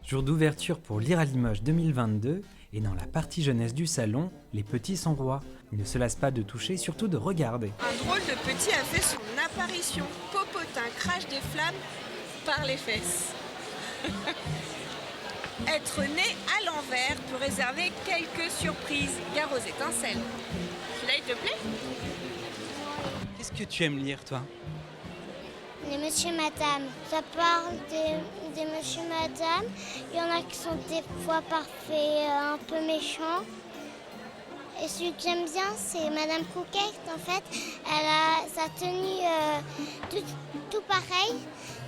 Jour d'ouverture pour Lire à Limoges 2022, et dans la partie jeunesse du salon, les petits sont rois. Ils ne se lassent pas de toucher, surtout de regarder. Un drôle de petit a fait son apparition. Popotin crache des flammes par les fesses. Être né à l'envers peut réserver quelques surprises. Gare aux étincelles. Celui-là, il te plaît? Qu'est-ce que tu aimes lire, toi ? Les monsieur madame. Ça parle des monsieur madame. Il y en a qui sont des fois parfaits, un peu méchants. Et celui que j'aime bien, c'est Madame Coquette. En fait, elle a sa tenue tout pareil.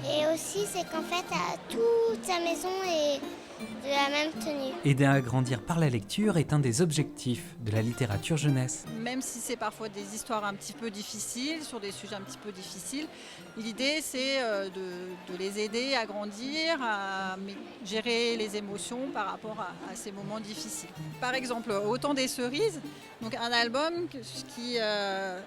Et aussi, c'est qu'en fait, toute sa maison est de la même tenue. Aider à grandir par la lecture est un des objectifs de la littérature jeunesse. Même si c'est parfois des histoires un petit peu difficiles, sur des sujets un petit peu difficiles, l'idée c'est de les aider à grandir, à gérer les émotions par rapport à ces moments difficiles. Par exemple, Au temps des cerises, donc un album qui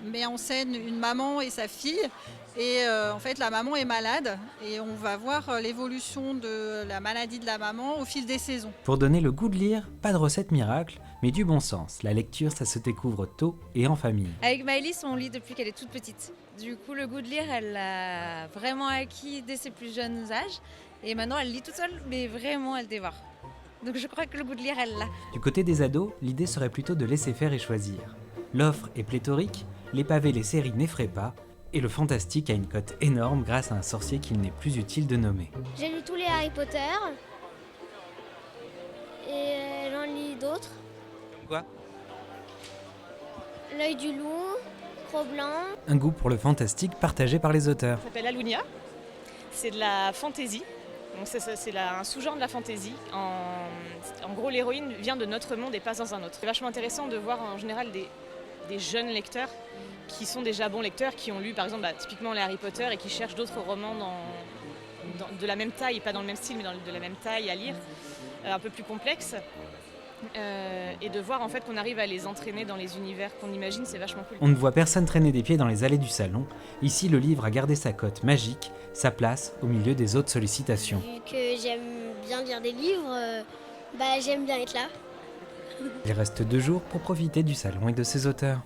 met en scène une maman et sa fille. Et en fait, la maman est malade et on va voir l'évolution de la maladie de la maman au fil des saisons. Pour donner le goût de lire, pas de recette miracle, mais du bon sens. La lecture, ça se découvre tôt et en famille. Avec Maëlys, on lit depuis qu'elle est toute petite. Du coup, le goût de lire, elle l'a vraiment acquis dès ses plus jeunes âges. Et maintenant, elle lit toute seule, mais vraiment, elle dévore. Donc je crois que le goût de lire, elle l'a. Du côté des ados, l'idée serait plutôt de laisser faire et choisir. L'offre est pléthorique, les pavés, les séries n'effraient pas, et le fantastique a une cote énorme grâce à un sorcier qu'il n'est plus utile de nommer. J'ai lu tous les Harry Potter. Et j'en lis d'autres. Quoi ? L'œil du loup, Cro-Blanc. Un goût pour le fantastique partagé par les auteurs. Ça s'appelle Alunia, c'est de la fantaisie, donc c'est un sous-genre de la fantaisie. En gros, l'héroïne vient de notre monde et passe dans un autre. C'est vachement intéressant de voir en général des jeunes lecteurs qui sont déjà bons lecteurs, qui ont lu par exemple typiquement les Harry Potter et qui cherchent d'autres romans de la même taille, pas dans le même style mais de la même taille à lire, un peu plus complexes. Et de voir en fait qu'on arrive à les entraîner dans les univers qu'on imagine, c'est vachement cool. On ne voit personne traîner des pieds dans les allées du salon. Ici, le livre a gardé sa cote magique, sa place au milieu des autres sollicitations. Vu que j'aime bien lire des livres, j'aime bien être là. Il reste 2 jours pour profiter du salon et de ses auteurs.